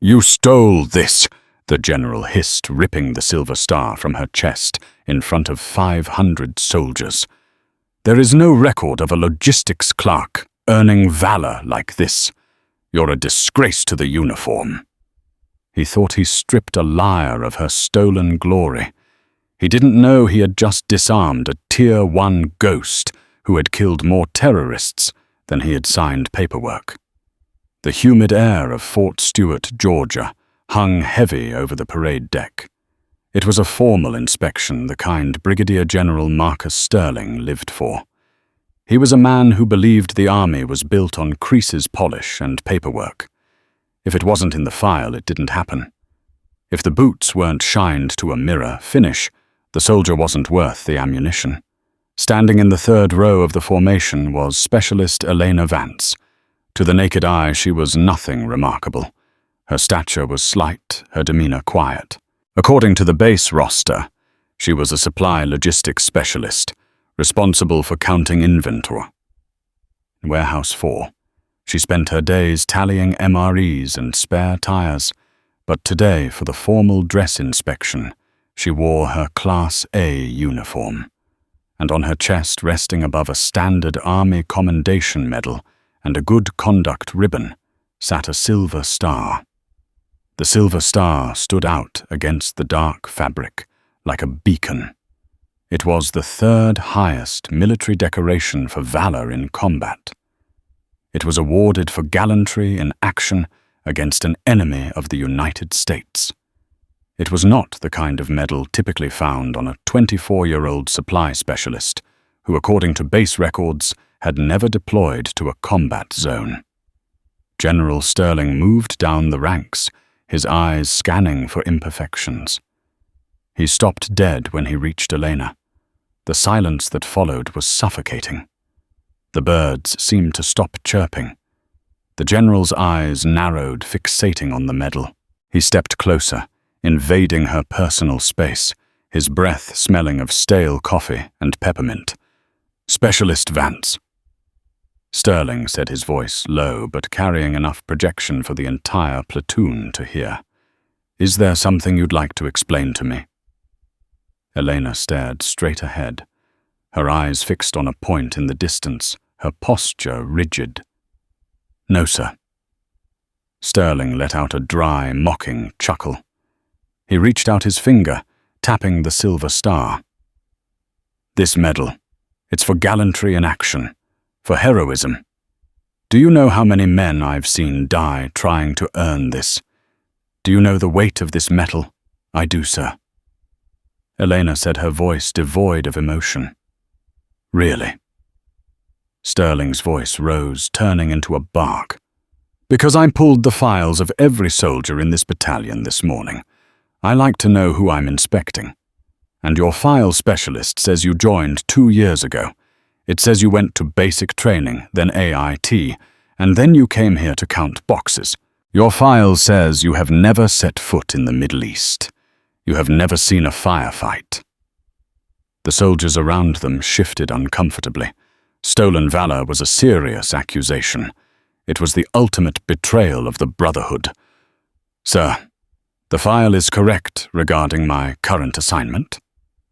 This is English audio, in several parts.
"You stole this," the general hissed, ripping the silver star from her chest in front of 500 soldiers. "There is no record of a logistics clerk earning valor like this. You're a disgrace to the uniform." He thought he stripped a liar of her stolen glory. He didn't know he had just disarmed a Tier 1 ghost who had killed more terrorists than he had signed paperwork. The humid air of Fort Stewart, Georgia, hung heavy over the parade deck. It was a formal inspection, the kind Brigadier General Marcus Sterling lived for. He was a man who believed the army was built on creases polish and paperwork. If it wasn't in the file, it didn't happen. If the boots weren't shined to a mirror finish, the soldier wasn't worth the ammunition. Standing in the third row of the formation was Specialist Elena Vance. To the naked eye, she was nothing remarkable. Her stature was slight, her demeanor quiet. According to the base roster, she was a supply logistics specialist, responsible for counting inventory. In Warehouse 4, she spent her days tallying MREs and spare tires, but today, for the formal dress inspection, she wore her Class A uniform, and on her chest, resting above a standard Army Commendation Medal and a Good Conduct ribbon, sat a silver star. The silver star stood out against the dark fabric like a beacon. It was the third highest military decoration for valor in combat. It was awarded for gallantry in action against an enemy of the United States. It was not the kind of medal typically found on a 24-year-old supply specialist who, according to base records, had never deployed to a combat zone. General Sterling moved down the ranks, his eyes scanning for imperfections. He stopped dead when he reached Elena. The silence that followed was suffocating. The birds seemed to stop chirping. The general's eyes narrowed, fixating on the medal. He stepped closer, invading her personal space, his breath smelling of stale coffee and peppermint. "Specialist Vance." Sterling said, his voice low but carrying enough projection for the entire platoon to hear. "Is there something you'd like to explain to me?" Elena stared straight ahead, her eyes fixed on a point in the distance, her posture rigid. "No, sir." Sterling let out a dry, mocking chuckle. He reached out his finger, tapping the silver star. "This medal, it's for gallantry in action, for heroism. Do you know how many men I've seen die trying to earn this? Do you know the weight of this metal?" "I do, sir." Elena said, her voice devoid of emotion. "Really?" Sterling's voice rose, turning into a bark. "Because I pulled the files of every soldier in this battalion this morning. I like to know who I'm inspecting. And your file specialist says you joined 2 years ago. It says you went to basic training, then AIT, and then you came here to count boxes. Your file says you have never set foot in the Middle East. You have never seen a firefight." The soldiers around them shifted uncomfortably. Stolen valor was a serious accusation. It was the ultimate betrayal of the Brotherhood. "Sir, the file is correct regarding my current assignment,"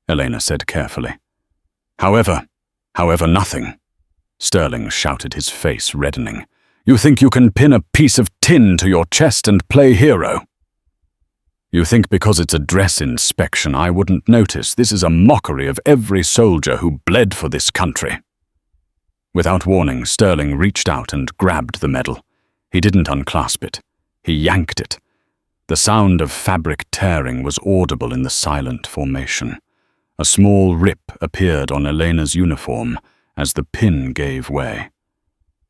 Elena said carefully. However, nothing," Sterling shouted, his face reddening. "You think you can pin a piece of tin to your chest and play hero? You think because it's a dress inspection I wouldn't notice? This is a mockery of every soldier who bled for this country." Without warning, Sterling reached out and grabbed the medal. He didn't unclasp it. He yanked it. The sound of fabric tearing was audible in the silent formation. A small rip appeared on Elena's uniform as the pin gave way.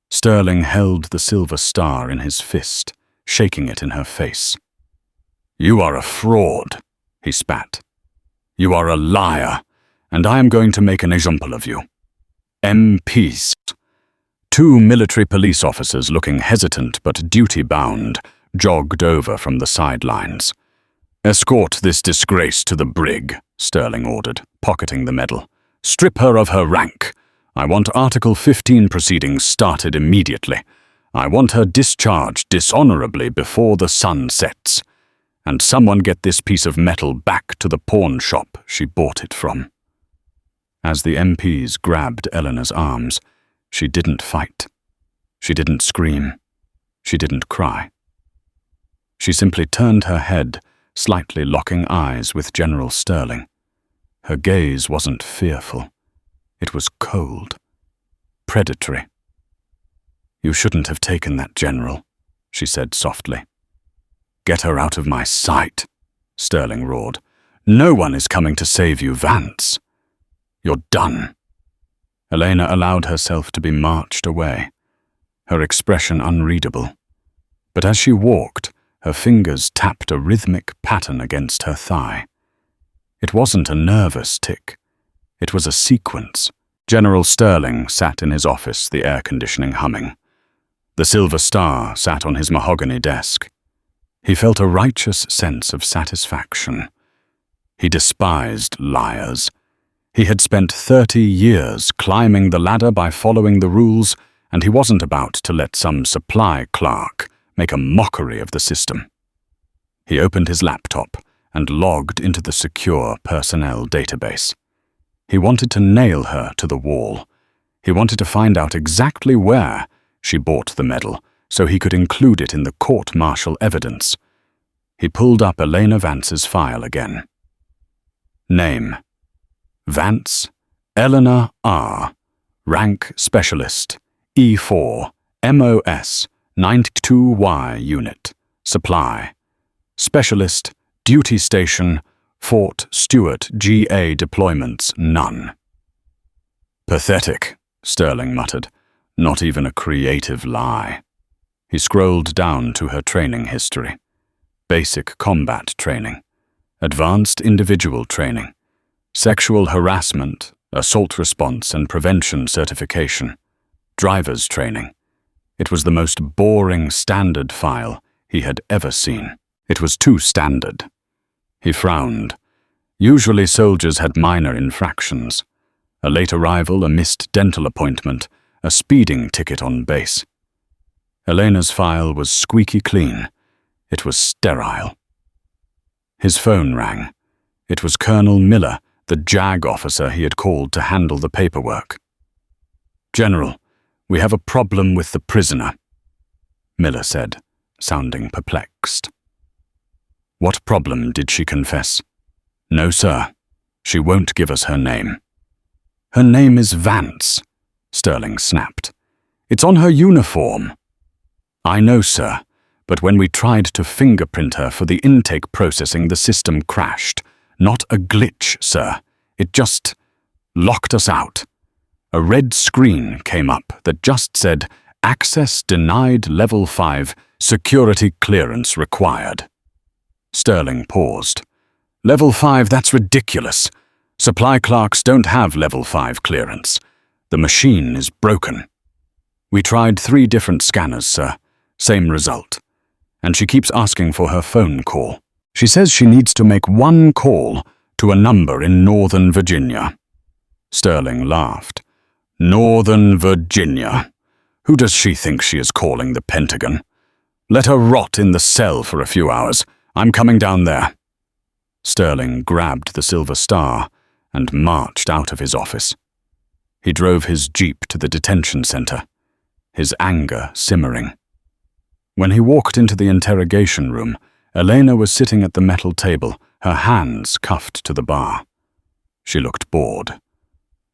Sterling held the silver star in his fist, shaking it in her face. "You are a fraud," he spat. "You are a liar, and I am going to make an example of you." MPs. 2 military police officers, looking hesitant but duty-bound, jogged over from the sidelines. "Escort this disgrace to the brig," Sterling ordered, pocketing the medal. "Strip her of her rank. I want Article 15 proceedings started immediately. I want her discharged dishonorably before the sun sets. And someone get this piece of metal back to the pawn shop she bought it from." As the MPs grabbed Eleanor's arms, she didn't fight. She didn't scream. She didn't cry. She simply turned her head, slightly locking eyes with General Sterling. Her gaze wasn't fearful. It was cold, predatory. "You shouldn't have taken that, General," she said softly. "Get her out of my sight," Sterling roared. "No one is coming to save you, Vance. You're done." Elena allowed herself to be marched away, her expression unreadable. But as she walked, her fingers tapped a rhythmic pattern against her thigh. It wasn't a nervous tick. It was a sequence. General Sterling sat in his office, the air conditioning humming. The Silver Star sat on his mahogany desk. He felt a righteous sense of satisfaction. He despised liars. He had spent 30 years climbing the ladder by following the rules, and he wasn't about to let some supply clerk make a mockery of the system. He opened his laptop and logged into the secure personnel database. He wanted to nail her to the wall. He wanted to find out exactly where she bought the medal, so he could include it in the court-martial evidence. He pulled up Elena Vance's file again. Name: Vance, Eleanor R. Rank Specialist, E4, MOS, 92Y Unit. Supply: Specialist, Duty Station, Fort Stewart, GA Deployments, none. "Pathetic," Sterling muttered. "Not even a creative lie." He scrolled down to her training history. Basic combat training, advanced individual training, sexual harassment, assault response and prevention certification, driver's training. It was the most boring standard file he had ever seen. It was too standard. He frowned. Usually soldiers had minor infractions. A late arrival, a missed dental appointment, a speeding ticket on base. Elena's file was squeaky clean. It was sterile. His phone rang. It was Colonel Miller, the JAG officer he had called to handle the paperwork. "General, we have a problem with the prisoner," Miller said, sounding perplexed. "What problem did she confess?" "No, sir. She won't give us her name." "Her name is Vance," Sterling snapped. "It's on her uniform." "I know, sir, but when we tried to fingerprint her for the intake processing, the system crashed. Not a glitch, sir. It just locked us out. A red screen came up that just said, 'Access denied level 5, security clearance required.'" Sterling paused. "Level 5, that's ridiculous. Supply clerks don't have level 5 clearance. The machine is broken." "We tried 3 different scanners, sir. Same result. And she keeps asking for her phone call. She says she needs to make 1 call to a number in Northern Virginia." Sterling laughed. "Northern Virginia. Who does she think she is calling the Pentagon? Let her rot in the cell for a few hours. I'm coming down there." Sterling grabbed the Silver Star and marched out of his office. He drove his jeep to the detention center, his anger simmering. When he walked into the interrogation room, Elena was sitting at the metal table, her hands cuffed to the bar. She looked bored.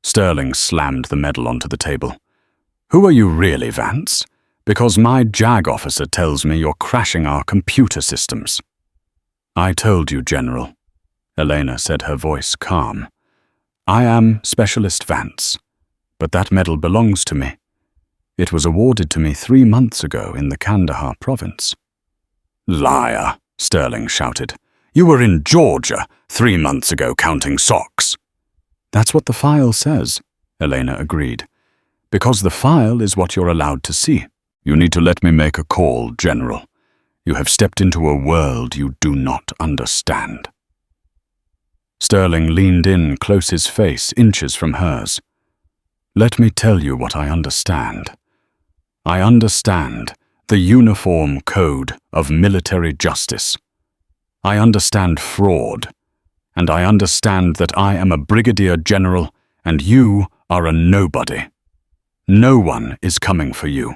Sterling slammed the medal onto the table. "Who are you really, Vance? Because my JAG officer tells me you're crashing our computer systems." "I told you, General," Elena said, her voice calm. "I am Specialist Vance, but that medal belongs to me. It was awarded to me 3 months ago in the Kandahar province." "Liar," Sterling shouted. "You were in Georgia 3 months ago counting socks." "That's what the file says," Elena agreed. "Because the file is what you're allowed to see. You need to let me make a call, General. You have stepped into a world you do not understand." Sterling leaned in close, his face inches from hers. "Let me tell you what I understand. I understand the uniform code of military justice. I understand fraud, and I understand that I am a brigadier general and you are a nobody. No one is coming for you.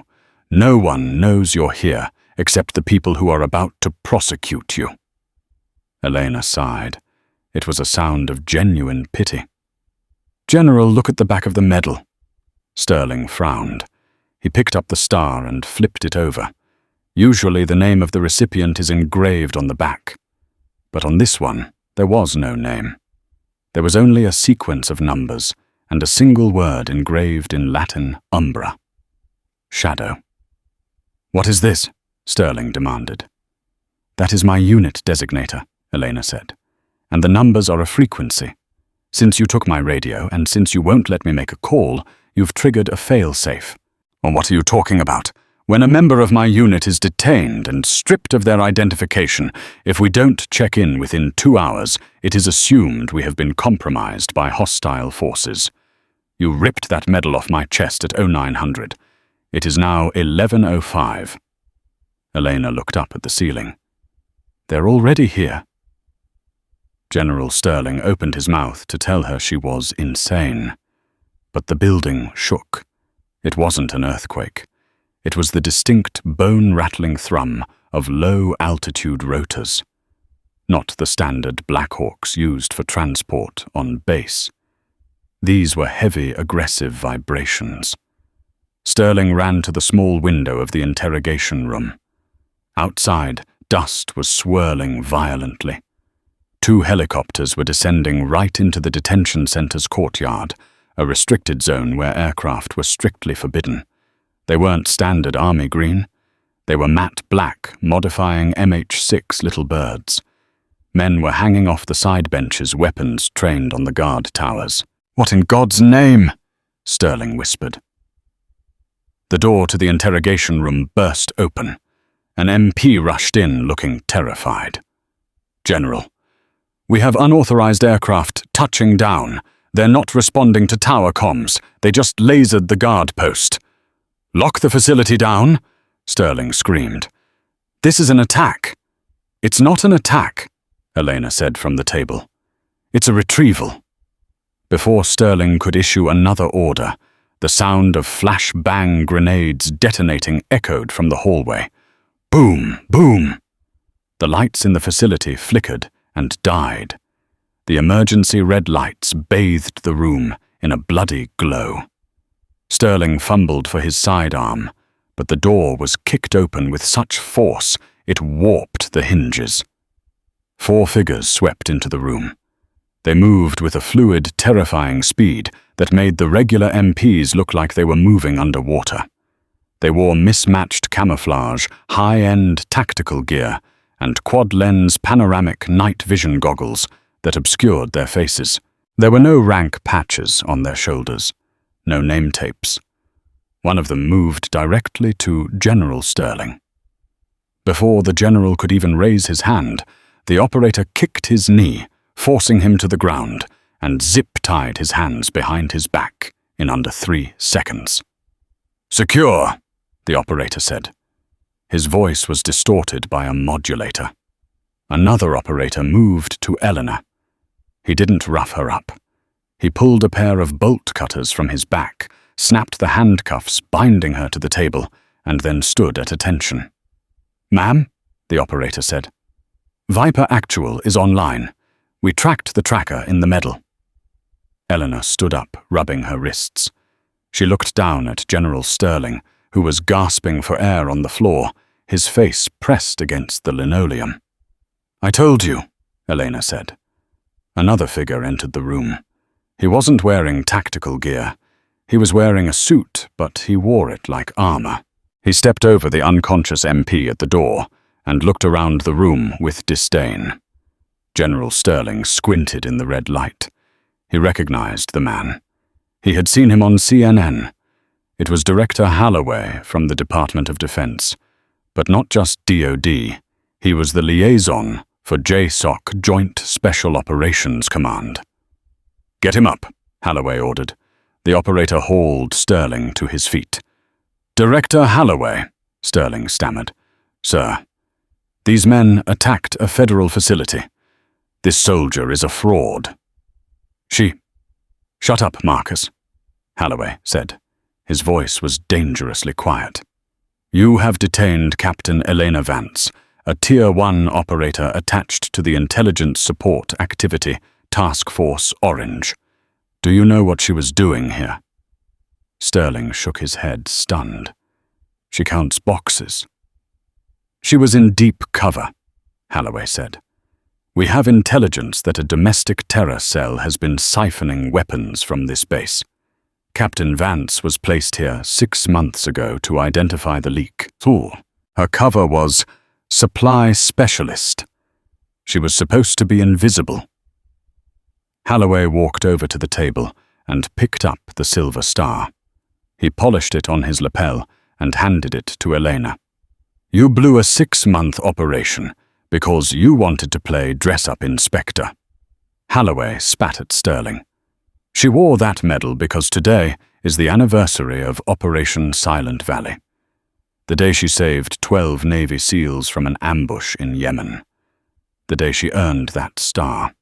No one knows you're here except the people who are about to prosecute you." Elena sighed. It was a sound of genuine pity. "General, look at the back of the medal." Sterling frowned. He picked up the star and flipped it over. Usually the name of the recipient is engraved on the back. But on this one, there was no name. There was only a sequence of numbers and a single word engraved in Latin umbra. Shadow. "What is this?" Sterling demanded. "That is my unit designator," Elena said. "And the numbers are a frequency. Since you took my radio and since you won't let me make a call, you've triggered a fail-safe." "Well, what are you talking about? When a member of my unit is detained and stripped of their identification, if we don't check in within 2 hours, it is assumed we have been compromised by hostile forces. You ripped that medal off my chest at 0900. It is now 11:05. Elena looked up at the ceiling. "They're already here." General Sterling opened his mouth to tell her she was insane. But the building shook. It wasn't an earthquake. It was the distinct bone-rattling thrum of low-altitude rotors. Not the standard Blackhawks used for transport on base. These were heavy, aggressive vibrations. Sterling ran to the small window of the interrogation room. Outside, dust was swirling violently. 2 helicopters were descending right into the detention center's courtyard, a restricted zone where aircraft were strictly forbidden. They weren't standard army green. They were matte black, modifying MH6 little birds. Men were hanging off the side benches, weapons trained on the guard towers. "What in God's name?" Sterling whispered. The door to the interrogation room burst open. An MP rushed in, looking terrified. "General, we have unauthorized aircraft touching down. They're not responding to tower comms. They just lasered the guard post." "Lock the facility down," Sterling screamed. "This is an attack." "It's not an attack," Elena said from the table. "It's a retrieval." Before Sterling could issue another order, the sound of flash-bang grenades detonating echoed from the hallway. Boom, boom. The lights in the facility flickered and died. The emergency red lights bathed the room in a bloody glow. Sterling fumbled for his sidearm, but the door was kicked open with such force it warped the hinges. 4 figures swept into the room. They moved with a fluid, terrifying speed that made the regular MPs look like they were moving underwater. They wore mismatched camouflage, high-end tactical gear, and quad-lens panoramic night vision goggles that obscured their faces. There were no rank patches on their shoulders, no name tapes. One of them moved directly to General Sterling. Before the general could even raise his hand, the operator kicked his knee, forcing him to the ground, and zip-tied his hands behind his back in under 3 seconds. "Secure," the operator said. His voice was distorted by a modulator. Another operator moved to Eleanor. He didn't rough her up. He pulled a pair of bolt cutters from his back, snapped the handcuffs binding her to the table, and then stood at attention. "Ma'am," the operator said, "Viper Actual is online. We tracked the tracker in the medal." Eleanor stood up, rubbing her wrists. She looked down at General Sterling, who was gasping for air on the floor, his face pressed against the linoleum. "I told you," Elena said. Another figure entered the room. He wasn't wearing tactical gear. He was wearing a suit, but he wore it like armor. He stepped over the unconscious MP at the door and looked around the room with disdain. General Sterling squinted in the red light. He recognized the man. He had seen him on CNN. It was Director Holloway from the Department of Defense. But not just DoD. He was the liaison for JSOC, Joint Special Operations Command. "Get him up," Holloway ordered. The operator hauled Sterling to his feet. "Director Holloway," Sterling stammered. "Sir, these men attacked a federal facility. This soldier is a fraud." "Shut up, Marcus," Holloway said. His voice was dangerously quiet. "You have detained Captain Elena Vance, a Tier 1 operator attached to the Intelligence Support Activity Task Force Orange. Do you know what she was doing here?" Sterling shook his head, stunned. "She counts boxes." "She was in deep cover," Holloway said. "We have intelligence that a domestic terror cell has been siphoning weapons from this base. Captain Vance was placed here 6 months ago to identify the leak. Her cover was Supply Specialist. She was supposed to be invisible." Holloway walked over to the table and picked up the silver star. He polished it on his lapel and handed it to Elena. "You blew a 6-month operation because you wanted to play dress-up inspector." Holloway spat at Sterling. "She wore that medal because today is the anniversary of Operation Silent Valley, the day she saved 12 Navy SEALs from an ambush in Yemen, the day she earned that star.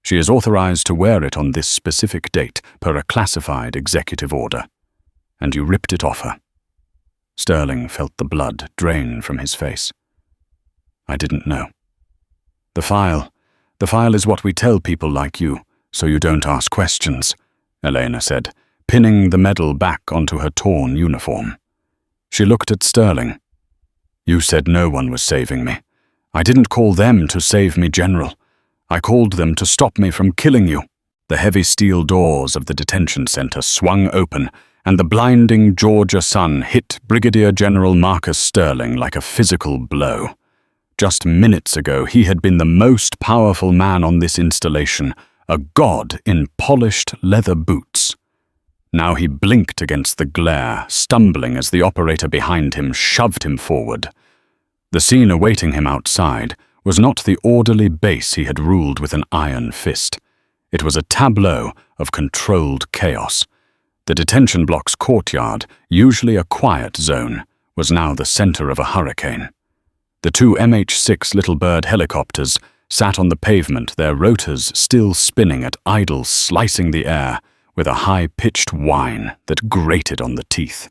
She is authorized to wear it on this specific date per a classified executive order, and you ripped it off her." Sterling felt the blood drain from his face. "I didn't know." The file is what we tell people like you, so you don't ask questions," Elena said, pinning the medal back onto her torn uniform. She looked at Sterling. "You said no one was saving me. I didn't call them to save me, General. I called them to stop me from killing you." The heavy steel doors of the detention center swung open, and the blinding Georgia sun hit Brigadier General Marcus Sterling like a physical blow. Just minutes ago, he had been the most powerful man on this installation, a god in polished leather boots. Now he blinked against the glare, stumbling as the operator behind him shoved him forward. The scene awaiting him outside was not the orderly base he had ruled with an iron fist. It was a tableau of controlled chaos. The detention block's courtyard, usually a quiet zone, was now the center of a hurricane. The 2 MH-6 Little Bird helicopters sat on the pavement, their rotors still spinning at idle, slicing the air with a high-pitched whine that grated on the teeth.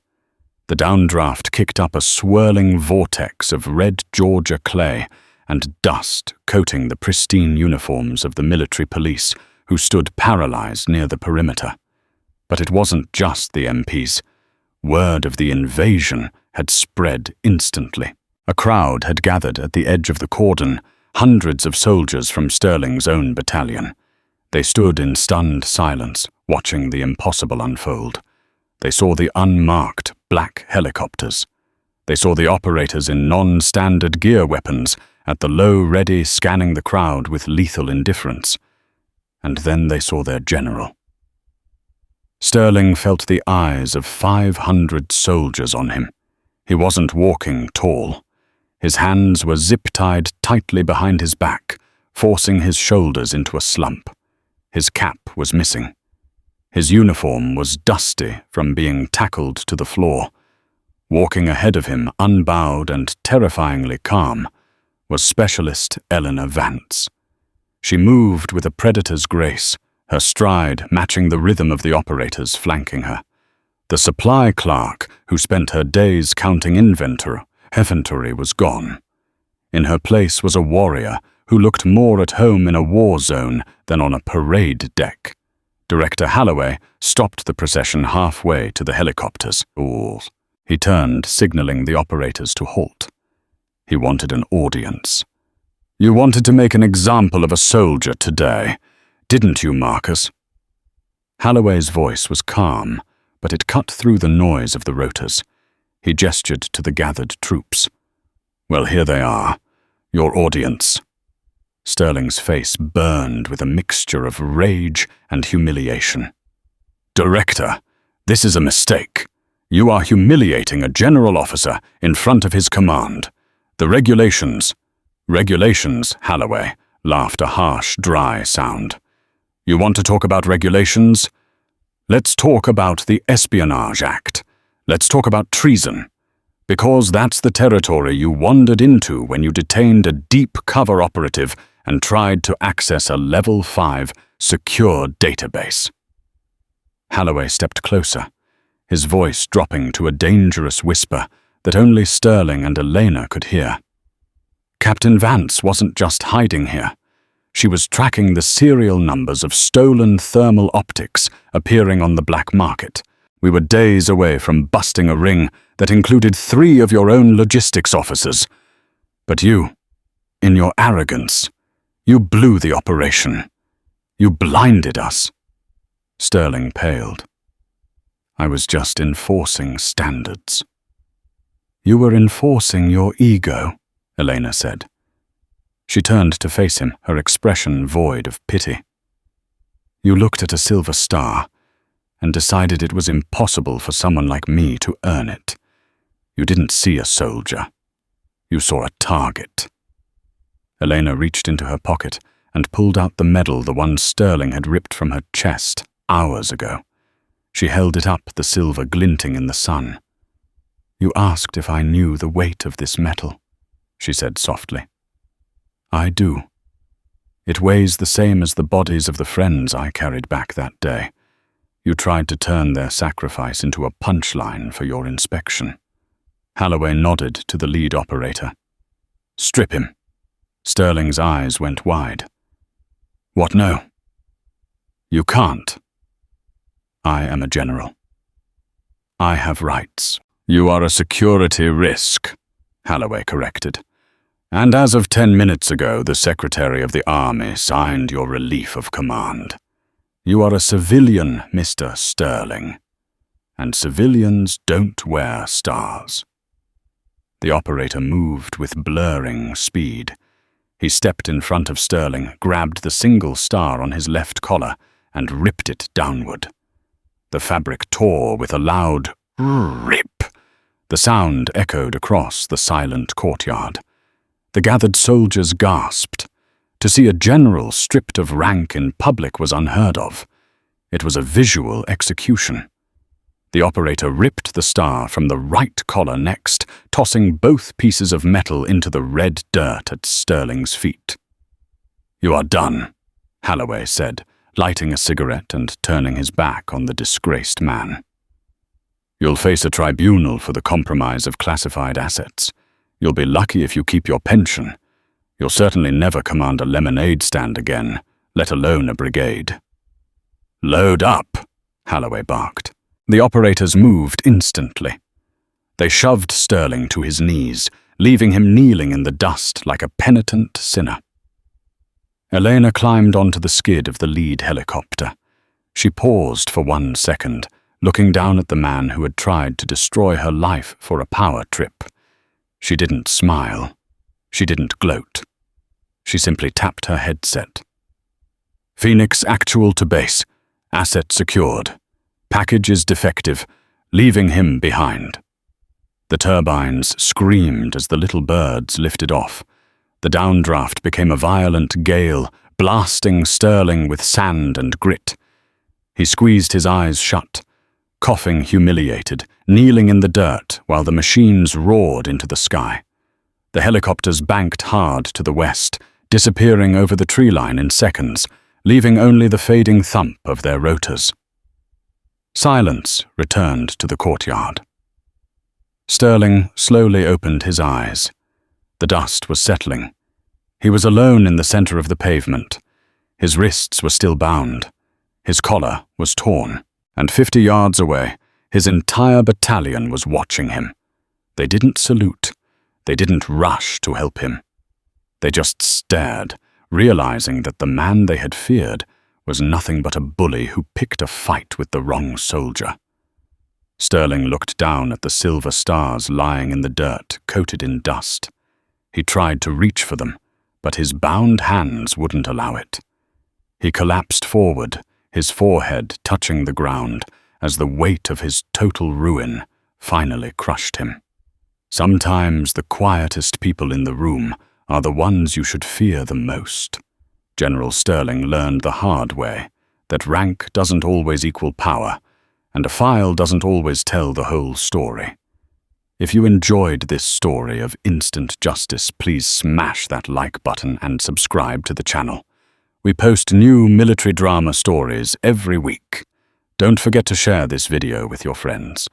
The downdraft kicked up a swirling vortex of red Georgia clay and dust coating the pristine uniforms of the military police who stood paralyzed near the perimeter. But it wasn't just the MPs. Word of the invasion had spread instantly. A crowd had gathered at the edge of the cordon, hundreds of soldiers from Sterling's own battalion. They stood in stunned silence, watching the impossible unfold. They saw the unmarked black helicopters. They saw the operators in non-standard gear weapons at the low ready scanning the crowd with lethal indifference. And then they saw their general. Sterling felt the eyes of 500 soldiers on him. He wasn't walking tall. His hands were zip-tied tightly behind his back, forcing his shoulders into a slump. His cap was missing. His uniform was dusty from being tackled to the floor. Walking ahead of him, unbowed and terrifyingly calm, was Specialist Elena Vance. She moved with a predator's grace, her stride matching the rhythm of the operators flanking her. The supply clerk, who spent her days counting inventory, was gone. In her place was a warrior who looked more at home in a war zone than on a parade deck. Director Holloway stopped the procession halfway to the helicopters. He turned, signaling the operators to halt. He wanted an audience. "You wanted to make an example of a soldier today, didn't you, Marcus?" Holloway's voice was calm, but it cut through the noise of the rotors. He gestured to the gathered troops. "Well, here they are, your audience." Sterling's face burned with a mixture of rage and humiliation. "Director, this is a mistake. You are humiliating a general officer in front of his command. The regulations..." "Regulations," Holloway laughed a harsh, dry sound. "You want to talk about regulations? Let's talk about the Espionage Act. Let's talk about treason, because that's the territory you wandered into when you detained a deep cover operative and tried to access a Level 5 secure database. Holloway stepped closer, his voice dropping to a dangerous whisper that only Sterling and Elena could hear. Captain Vance wasn't just hiding here. She was tracking the serial numbers of stolen thermal optics appearing on the black market. We were days away from busting a ring that included 3 of your own logistics officers. But you, in your arrogance, you blew the operation. You blinded us. Sterling paled. I was just enforcing standards. You were enforcing your ego, Elena said. She turned to face him, her expression void of pity. You looked at a silver star and decided it was impossible for someone like me to earn it. You didn't see a soldier. You saw a target. Elena reached into her pocket and pulled out the medal the one Sterling had ripped from her chest hours ago. She held it up, the silver glinting in the sun. You asked if I knew the weight of this metal, she said softly. I do. It weighs the same as the bodies of the friends I carried back that day. You tried to turn their sacrifice into a punchline for your inspection. Holloway nodded to the lead operator. Strip him. Sterling's eyes went wide. What no? You can't. I am a general. I have rights. You are a security risk, Holloway corrected. And as of 10 minutes ago, the Secretary of the Army signed your relief of command. You are a civilian, Mr. Sterling, and civilians don't wear stars. The operator moved with blurring speed. He stepped in front of Sterling, grabbed the single star on his left collar, and ripped it downward. The fabric tore with a loud rip. The sound echoed across the silent courtyard. The gathered soldiers gasped. To see a general stripped of rank in public was unheard of. It was a visual execution. The operator ripped the star from the right collar next, tossing both pieces of metal into the red dirt at Sterling's feet. You are done, Holloway said, lighting a cigarette and turning his back on the disgraced man. You'll face a tribunal for the compromise of classified assets. You'll be lucky if you keep your pension. You'll certainly never command a lemonade stand again, let alone a brigade. Load up, Holloway barked. The operators moved instantly. They shoved Sterling to his knees, leaving him kneeling in the dust like a penitent sinner. Elena climbed onto the skid of the lead helicopter. She paused for 1 second, looking down at the man who had tried to destroy her life for a power trip. She didn't smile. She didn't gloat. She simply tapped her headset. Phoenix actual to base. Asset secured. Package is defective, leaving him behind. The turbines screamed as the little birds lifted off. The downdraft became a violent gale, blasting Sterling with sand and grit. He squeezed his eyes shut, coughing humiliated, kneeling in the dirt while the machines roared into the sky. The helicopters banked hard to the west, disappearing over the tree line in seconds, leaving only the fading thump of their rotors. Silence returned to the courtyard. Sterling slowly opened his eyes. The dust was settling. He was alone in the center of the pavement. His wrists were still bound. His collar was torn. And 50 yards away, his entire battalion was watching him. They didn't salute. They didn't rush to help him. They just stared, realizing that the man they had feared was nothing but a bully who picked a fight with the wrong soldier. Sterling looked down at the silver stars lying in the dirt, coated in dust. He tried to reach for them, but his bound hands wouldn't allow it. He collapsed forward, his forehead touching the ground, as the weight of his total ruin finally crushed him. Sometimes the quietest people in the room are the ones you should fear the most. General Sterling learned the hard way that rank doesn't always equal power, and a file doesn't always tell the whole story. If you enjoyed this story of instant justice, please smash that like button and subscribe to the channel. We post new military drama stories every week. Don't forget to share this video with your friends.